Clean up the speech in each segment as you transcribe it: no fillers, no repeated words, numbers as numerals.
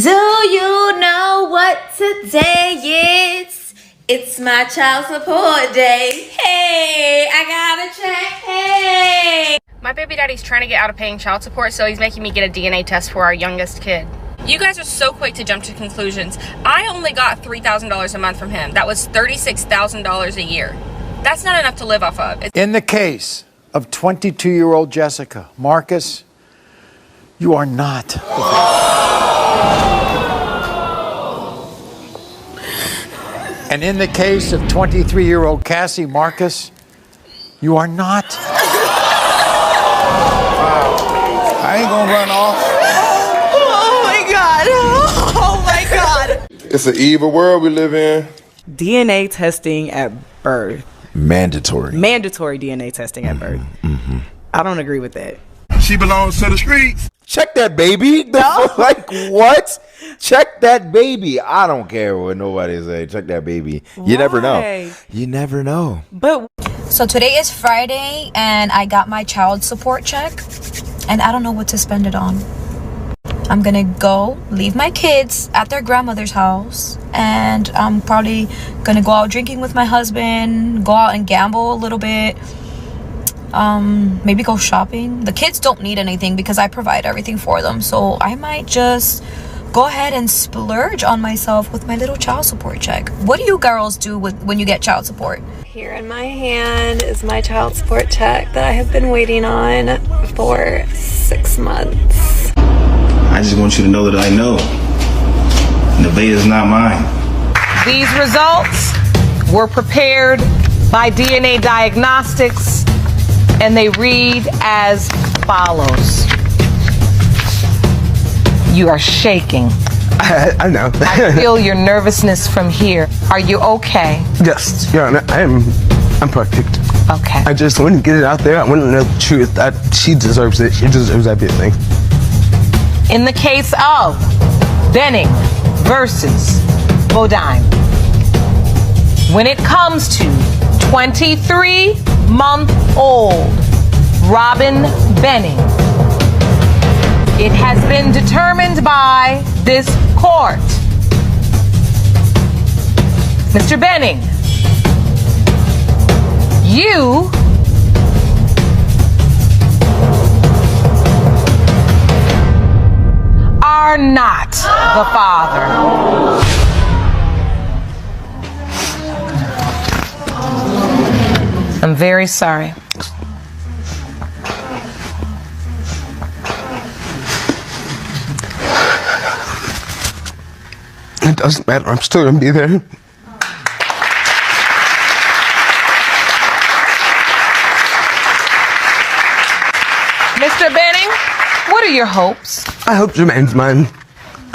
Do you know what today is? It's my child support day. Hey, I got a check. Hey. My baby daddy's trying to get out of paying child support, so he's making me get a DNA test for our youngest kid. You guys are so quick to jump to conclusions. I only got $3,000 a month from him. That was $36,000 a year. That's not enough to live off of. In the case of 22-year-old Jessica Marcus, you are not. And in the case of 23-year-old Cassie Marcus, you are not. I ain't gonna run off. Oh my God. Oh my God. It's an evil world we live in. DNA testing at birth. Mandatory. Mandatory DNA testing at birth. I don't agree with that. She belongs to the streets. Check that baby. Like what? Check that baby. I don't care what nobody say. Check that baby. You never know. You never know. But so today is Friday and I got my child support check and I don't know what to spend it on. I'm gonna go leave my kids at their grandmother's house and I'm probably gonna go out drinking with my husband, go out and gamble a little bit. Maybe go shopping. The kids don't need anything because I provide everything for them. So I might just go ahead and splurge on myself with my little child support check. What do you girls do when you get child support? Here in my hand is my child support check that I have been waiting on for 6 months. I just want you to know that I know Nevaeh's not mine. These results were prepared by DNA Diagnostics and they read as follows. You are shaking. I know. I feel your nervousness from here. Are you okay? Yes, Your Honor, I'm perfect. Okay. I just want to get it out there. I want to know the truth. That she deserves it. She deserves everything. In the case of Benning versus Bodine, when it comes to 23-month-old Robin Benning, it has been determined by this court. Mr. Benning, you are not the father. I'm very sorry. It doesn't matter. I'm still going to be there. Mr. Benning, what are your hopes? I hope Jermaine's mine.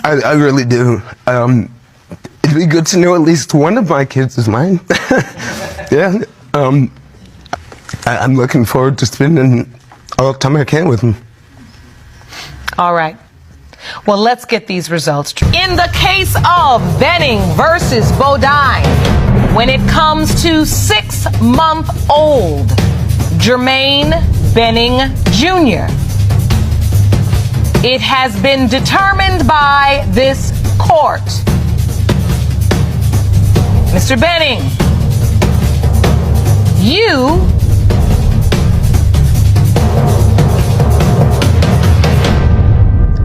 I really do. It'd be good to know at least one of my kids is mine. Yeah. I'm looking forward to spending all the time I can with him. All right. Well, let's get these results. In the case of Benning versus Bodine, when it comes to 6-month-old Jermaine Benning Jr., it has been determined by this court. Mr. Benning, you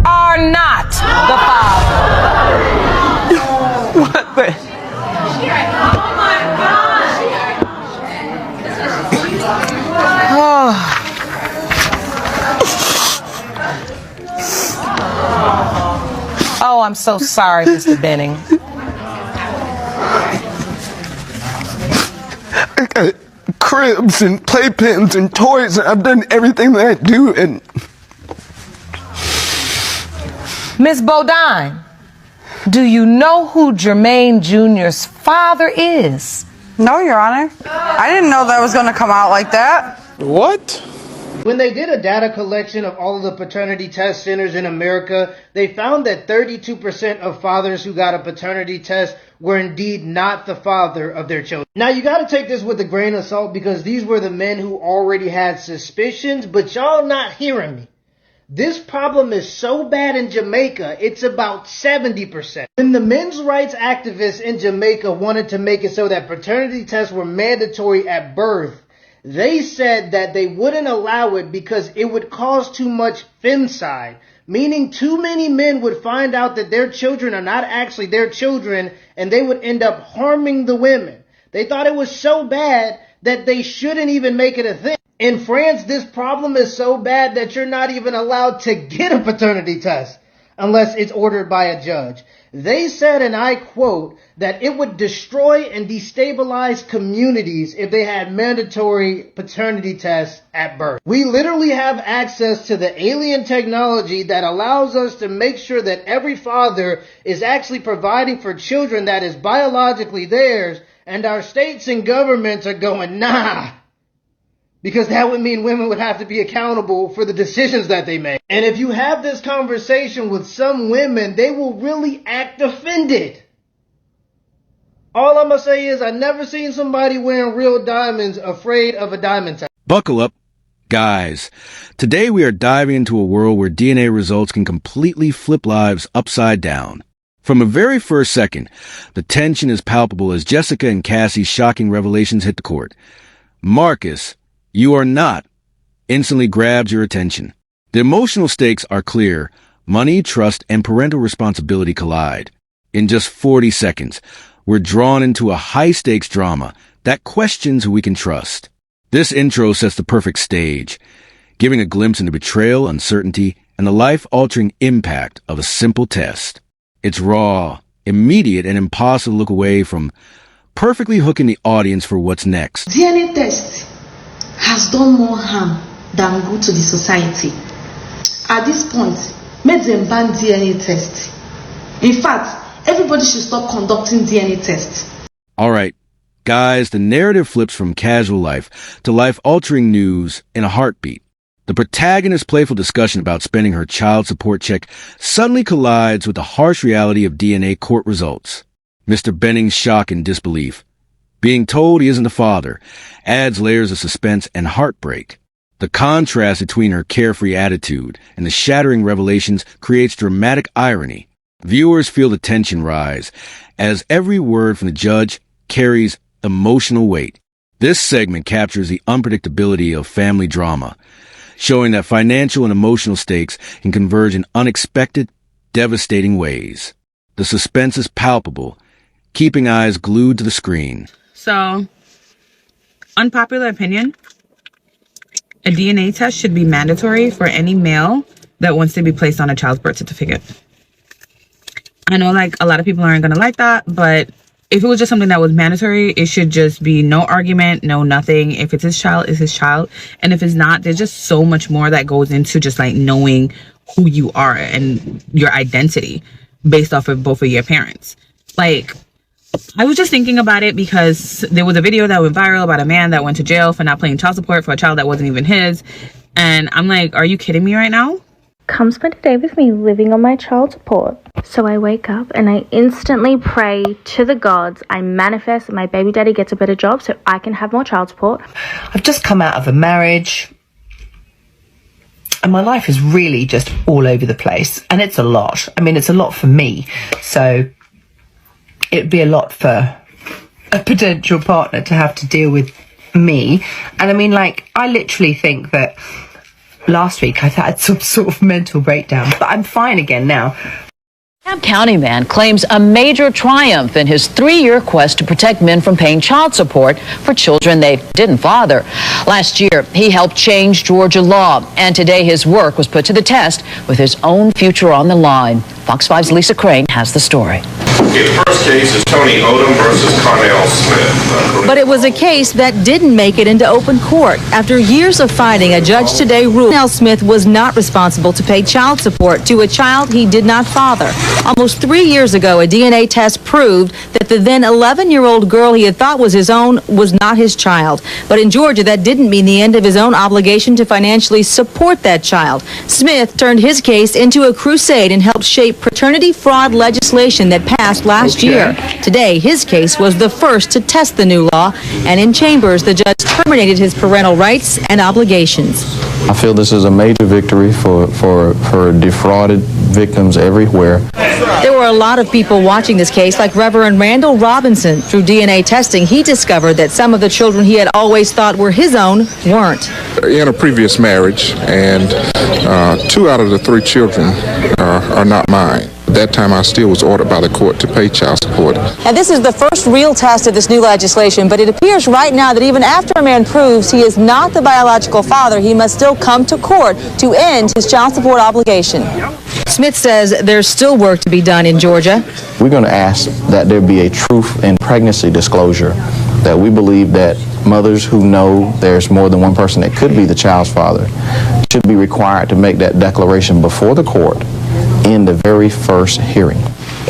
are not the father. What the? Oh my God. Oh, I'm so sorry, Mr. Benning. I got cribs and playpens and toys, and I've done everything that I do, and Miss Bodine, do you know who Jermaine Jr.'s father is? No, Your Honor. I didn't know that was going to come out like that. What? When they did a data collection of all of the paternity test centers in America, they found that 32% of fathers who got a paternity test were indeed not the father of their children. Now, you got to take this with a grain of salt because these were the men who already had suspicions, but y'all not hearing me. This problem is so bad in Jamaica, it's about 70%. When the men's rights activists in Jamaica wanted to make it so that paternity tests were mandatory at birth, they said that they wouldn't allow it because it would cause too much femicide, meaning too many men would find out that their children are not actually their children and they would end up harming the women. They thought it was so bad that they shouldn't even make it a thing. In France, this problem is so bad that you're not even allowed to get a paternity test unless it's ordered by a judge. They said, and I quote, that it would destroy and destabilize communities if they had mandatory paternity tests at birth. We literally have access to the alien technology that allows us to make sure that every father is actually providing for children that is biologically theirs, and our states and governments are going, nah. Because that would mean women would have to be accountable for the decisions that they make. And if you have this conversation with some women, they will really act offended. All I'm going to say is I've never seen somebody wearing real diamonds afraid of a diamond test. Buckle up, guys. Today we are diving into a world where DNA results can completely flip lives upside down. From the very first second, the tension is palpable as Jessica and Cassie's shocking revelations hit the court. Marcus, you are not, instantly grabs your attention. The emotional stakes are clear. Money, trust, and parental responsibility collide. In just 40 seconds, we're drawn into a high-stakes drama that questions who we can trust. This intro sets the perfect stage, giving a glimpse into betrayal, uncertainty, and the life-altering impact of a simple test. It's raw, immediate, and impossible to look away from, perfectly hooking the audience for what's next. DNA test has done more harm than good to the society. At this point, make them ban DNA test. In fact, everybody should stop conducting DNA tests. All right, guys, the narrative flips from casual life to life-altering news in a heartbeat. The protagonist's playful discussion about spending her child support check suddenly collides with the harsh reality of DNA court results. Mr. Benning's shock and disbelief. Being told he isn't the father adds layers of suspense and heartbreak. The contrast between her carefree attitude and the shattering revelations creates dramatic irony. Viewers feel the tension rise as every word from the judge carries emotional weight. This segment captures the unpredictability of family drama, showing that financial and emotional stakes can converge in unexpected, devastating ways. The suspense is palpable, keeping eyes glued to the screen. So, unpopular opinion, a DNA test should be mandatory for any male that wants to be placed on a child's birth certificate. I know like a lot of people aren't going to like that, but if it was just something that was mandatory, it should just be no argument, no nothing. If it's his child, it's his child. And if it's not, there's just so much more that goes into just like knowing who you are and your identity based off of both of your parents. Like, I was just thinking about it because there was a video that went viral about a man that went to jail for not paying child support for a child that wasn't even his. And I'm like, are you kidding me right now? Come spend a day with me living on my child support. So I wake up and I instantly pray to the gods. I manifest that my baby daddy gets a better job so I can have more child support. I've just come out of a marriage and my life is really just all over the place. And it's a lot. I mean, it's a lot for me. So it'd be a lot for a potential partner to have to deal with me. And I mean, like, I literally think that last week I've had some sort of mental breakdown, but I'm fine again now. Camp County man claims a major triumph in his 3-year quest to protect men from paying child support for children they didn't father. Last year, he helped change Georgia law, and today his work was put to the test with his own future on the line. Fox 5's Lisa Crane has the story. The first case is Tony Odom versus Cornell Smith. But it was a case that didn't make it into open court. After years of fighting, a judge today ruled Cornell Smith was not responsible to pay child support to a child he did not father. Almost 3 years ago, a DNA test proved that the then 11-year-old girl he had thought was his own was not his child. But in Georgia, that didn't mean the end of his own obligation to financially support that child. Smith turned his case into a crusade and helped shape paternity fraud legislation that passed last year. Today, his case was the first to test the new law, and in chambers, the judge terminated his parental rights and obligations. I feel this is a major victory for defrauded victims everywhere. There were a lot of people watching this case, like Reverend Randall Robinson. Through DNA testing, he discovered that some of the children he had always thought were his own weren't. In a previous marriage, and 2 out of the 3 children are not mine. At that time, I still was ordered by the court to pay child support. And this is the first real test of this new legislation, but it appears right now that even after a man proves he is not the biological father, he must still come to court to end his child support obligation. Smith says there's still work to be done in Georgia. We're going to ask that there be a truth in pregnancy disclosure, that we believe that mothers who know there's more than one person that could be the child's father should be required to make that declaration before the court in the very first hearing.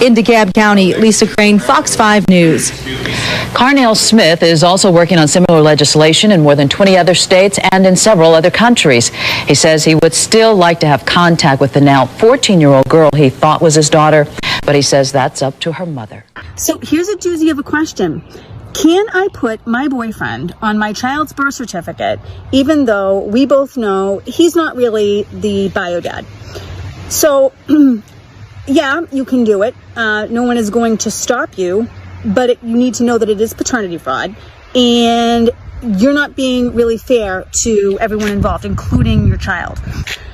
In DeKalb County, Lisa Crane, Fox 5 News. Carnell Smith is also working on similar legislation in more than 20 other states and in several other countries. He says he would still like to have contact with the now 14-year-old girl he thought was his daughter, but he says that's up to her mother. So here's a doozy of a question. Can I put my boyfriend on my child's birth certificate, even though we both know he's not really the bio dad? So, yeah, you can do it. No one is going to stop you, but you need to know that it is paternity fraud, and you're not being really fair to everyone involved, including your child.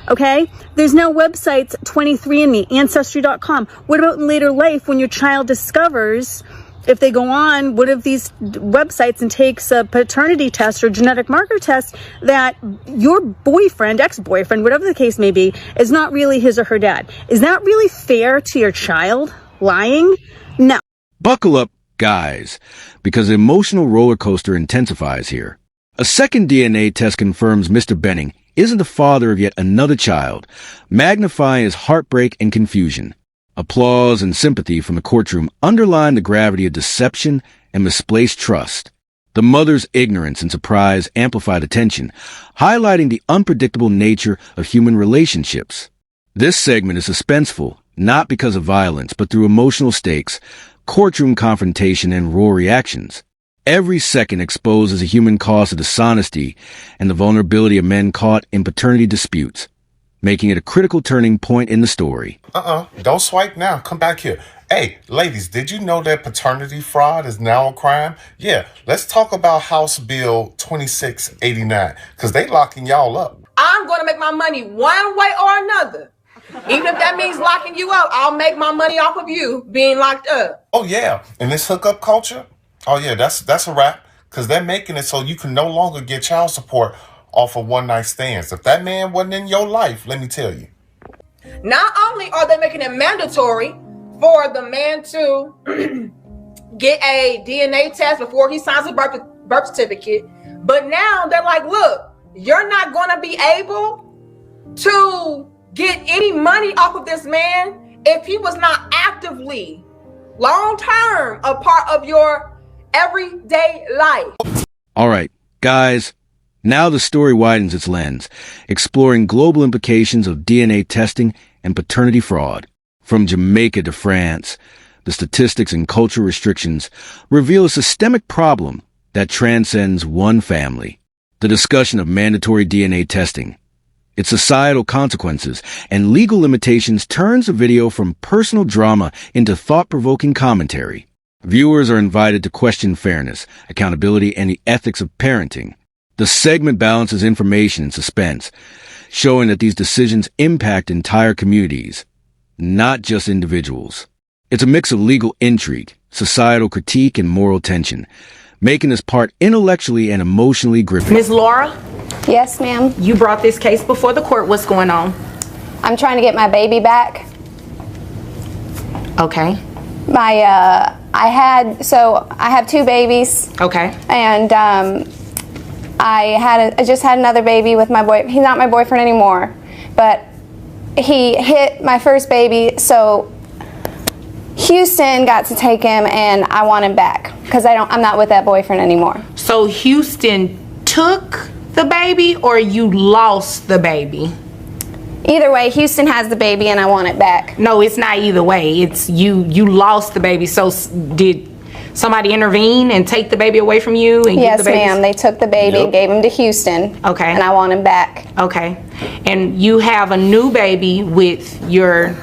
Okay? There's now websites, 23andMe, Ancestry.com. What about in later life when your child discovers, if they go on one of these websites and takes a paternity test or genetic marker test, that your boyfriend, ex-boyfriend, whatever the case may be, is not really his or her dad? Is that really fair to your child? Lying? No. Buckle up, guys, because the emotional roller coaster intensifies here. A second DNA test confirms Mr. Benning isn't the father of yet another child, magnifying his heartbreak and confusion. Applause and sympathy from the courtroom underline the gravity of deception and misplaced trust. The mother's ignorance and surprise amplify the tension, highlighting the unpredictable nature of human relationships. This segment is suspenseful, not because of violence, but through emotional stakes, courtroom confrontation, and raw reactions. Every second exposes a human cost of dishonesty and the vulnerability of men caught in paternity disputes, making it a critical turning point in the story. Don't swipe now. Come back here. Hey, ladies, did you know that paternity fraud is now a crime? Yeah, let's talk about House Bill 2689, because they locking y'all up. I'm going to make my money one way or another. Even if that means locking you up, I'll make my money off of you being locked up. Oh, yeah. And this hookup culture? Oh, yeah, that's a wrap, because they're making it so you can no longer get child support off of one-night stands. If that man wasn't in your life, let me tell you. Not only are they making it mandatory for the man to get a DNA test before he signs a birth certificate, but now they're like, look, you're not going to be able to get any money off of this man if he was not actively, long-term, a part of your everyday life. All right, guys. Now the story widens its lens, exploring global implications of DNA testing and paternity fraud. From Jamaica to France, the statistics and cultural restrictions reveal a systemic problem that transcends one family. The discussion of mandatory DNA testing, its societal consequences, and legal limitations turns the video from personal drama into thought-provoking commentary. Viewers are invited to question fairness, accountability, and the ethics of parenting. The segment balances information and suspense, showing that these decisions impact entire communities, not just individuals. It's a mix of legal intrigue, societal critique, and moral tension, making this part intellectually and emotionally gripping. Ms. Laura? Yes, ma'am. You brought this case before the court. What's going on? I'm trying to get my baby back. Okay. I have 2 babies. Okay. And I just had another baby with my boy. He's not my boyfriend anymore, but he hit my first baby, so Houston got to take him, and I want him back because I'm not with that boyfriend anymore. So Houston took the baby, or you lost the baby? Either way, Houston has the baby, and I want it back. No, it's not either way. It's you lost the baby. So did somebody intervene and take the baby away from you? And Yes, give the baby? ma'am. They took the baby and gave him to Houston. Okay. And I want him back. Okay. And you have a new baby with your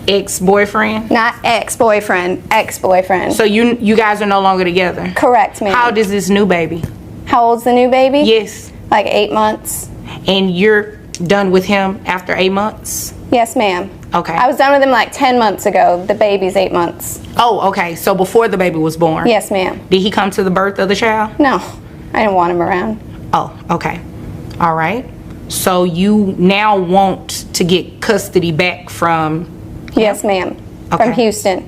ex-boyfriend? Not ex-boyfriend, ex-boyfriend. So you guys are no longer together? Correct, ma'am. How old is this new baby? How old's the new baby? Yes. Like 8 months. And you're done with him after 8 months? Yes, ma'am. Okay. I was done with him like 10 months ago. The baby's 8 months. Oh, okay. So before the baby was born? Yes, ma'am. Did he come to the birth of the child? No, I didn't want him around. Oh, okay. All right. So you now want to get custody back from? Yes, ma'am. Okay. From Houston.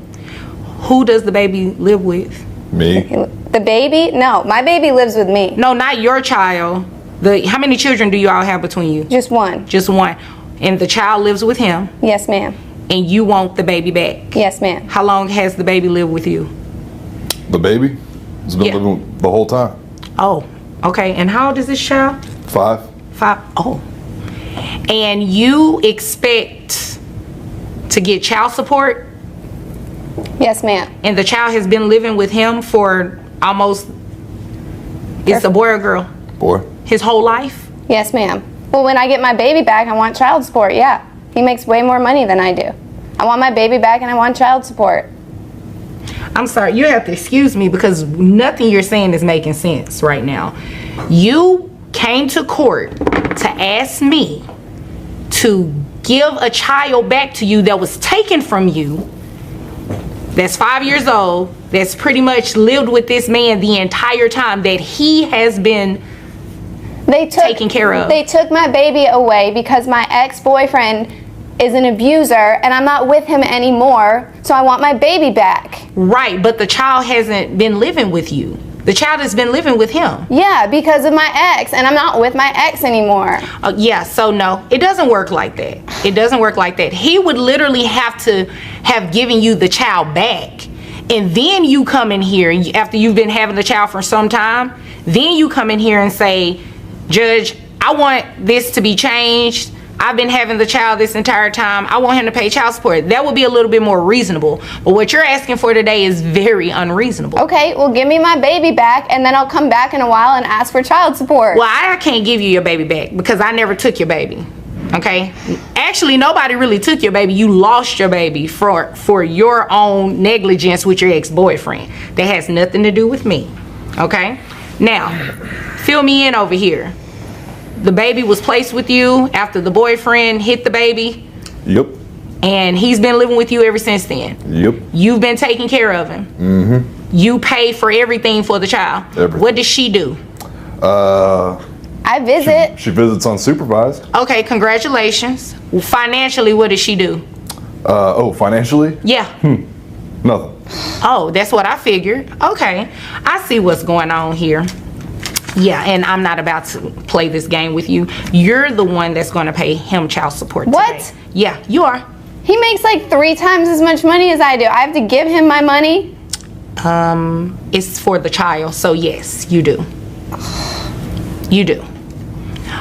Who does the baby live with? Me. The baby? No, my baby lives with me. No, not your child. How many children do you all have between you? Just one. Just one. And the child lives with him? Yes, ma'am. And you want the baby back? Yes, ma'am. How long has the baby lived with you? The baby has been living the whole time. Oh, okay. And how old is this child? 5. 5. Oh. And you expect to get child support? Yes, ma'am. And the child has been living with him for almost, it's a boy or girl? Boy. His whole life? Yes, ma'am. Well, when I get my baby back, I want child support, yeah. He makes way more money than I do. I want my baby back and I want child support. I'm sorry, you have to excuse me because nothing you're saying is making sense right now. You came to court to ask me to give a child back to you that was taken from you, that's 5 years old, that's pretty much lived with this man the entire time that he has been taken care of. They took my baby away because my ex-boyfriend is an abuser and I'm not with him anymore, so I want my baby back. Right, but the child hasn't been living with you. The child has been living with him. Yeah, because of my ex, and I'm not with my ex anymore. Yeah, so no, it doesn't work like that. It doesn't work like that. He would literally have to have given you the child back. And then you come in here, after you've been having the child for some time, then you come in here and say, Judge, I want this to be changed. I've been having the child this entire time. I want him to pay child support. That would be a little bit more reasonable. But what you're asking for today is very unreasonable. Okay, well, give me my baby back, and then I'll come back in a while and ask for child support. Well, I can't give you your baby back because I never took your baby. Okay? Actually, nobody really took your baby. You lost your baby for your own negligence with your ex-boyfriend. That has nothing to do with me. Okay? Now, fill me in over here. The baby was placed with you after the boyfriend hit the baby? Yep. And he's been living with you ever since then? Yep. You've been taking care of him? Mm-hmm. You pay for everything for the child? Everything. What does she do? I visit. She visits unsupervised. Okay, congratulations. Financially, what does she do? Financially? Yeah. Nothing. Oh, that's what I figured. Okay, I see what's going on here. Yeah, and I'm not about to play this game with you. You're the one that's going to pay him child support today. What? Yeah, you are. He makes like 3 times as much money as I do. I have to give him my money? It's for the child, so yes, you do. You do.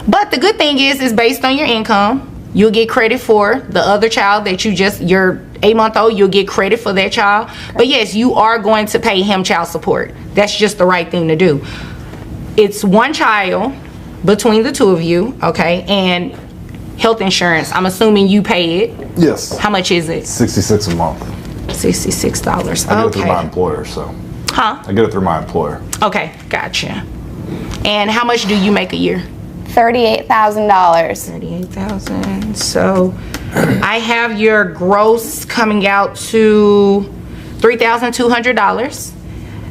But the good thing is, it's based on your income. You'll get credit for the other child that your 8-month-old, you'll get credit for that child. But yes, you are going to pay him child support. That's just the right thing to do. It's one child between the two of you, okay? And health insurance, I'm assuming you pay it. Yes. How much is it? $66 a month. $66. I get it through my employer, so. Huh? I get it through my employer. Okay, gotcha. And how much do you make a year? $38,000. $38,000. So I have your gross coming out to $3,200.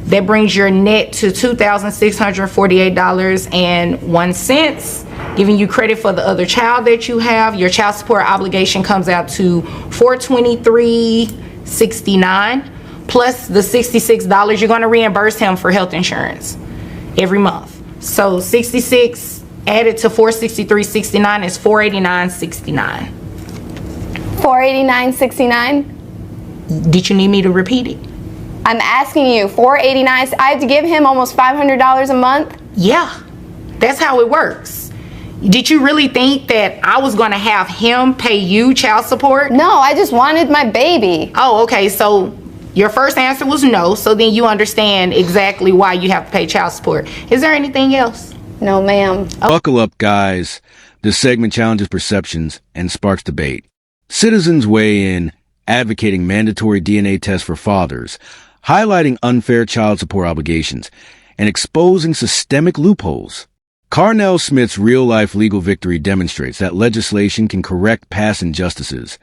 That brings your net to $2,648.01. Giving you credit for the other child that you have. Your child support obligation comes out to $423.69 plus the $66 you're going to reimburse him for health insurance every month. So 66 added to $463.69 is $489.69. $489.69? Did you need me to repeat it? I'm asking you, $489. I have to give him almost $500 a month? Yeah, that's how it works. Did you really think that I was going to have him pay you child support? No, I just wanted my baby. Oh, okay. So Your first answer was no, so then you understand exactly why you have to pay child support. Is there anything else? No, ma'am. Buckle up, guys. This segment challenges perceptions and sparks debate. Citizens weigh in, advocating mandatory DNA tests for fathers, highlighting unfair child support obligations, and exposing systemic loopholes. Carnell Smith's real-life legal victory demonstrates that legislation can correct past injustices,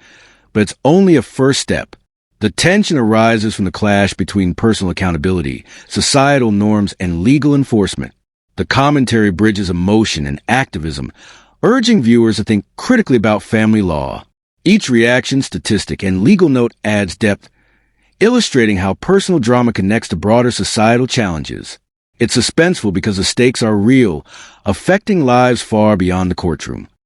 but it's only a first step. The tension arises from the clash between personal accountability, societal norms, and legal enforcement. The commentary bridges emotion and activism, urging viewers to think critically about family law. Each reaction, statistic, and legal note adds depth, illustrating how personal drama connects to broader societal challenges. It's suspenseful because the stakes are real, affecting lives far beyond the courtroom.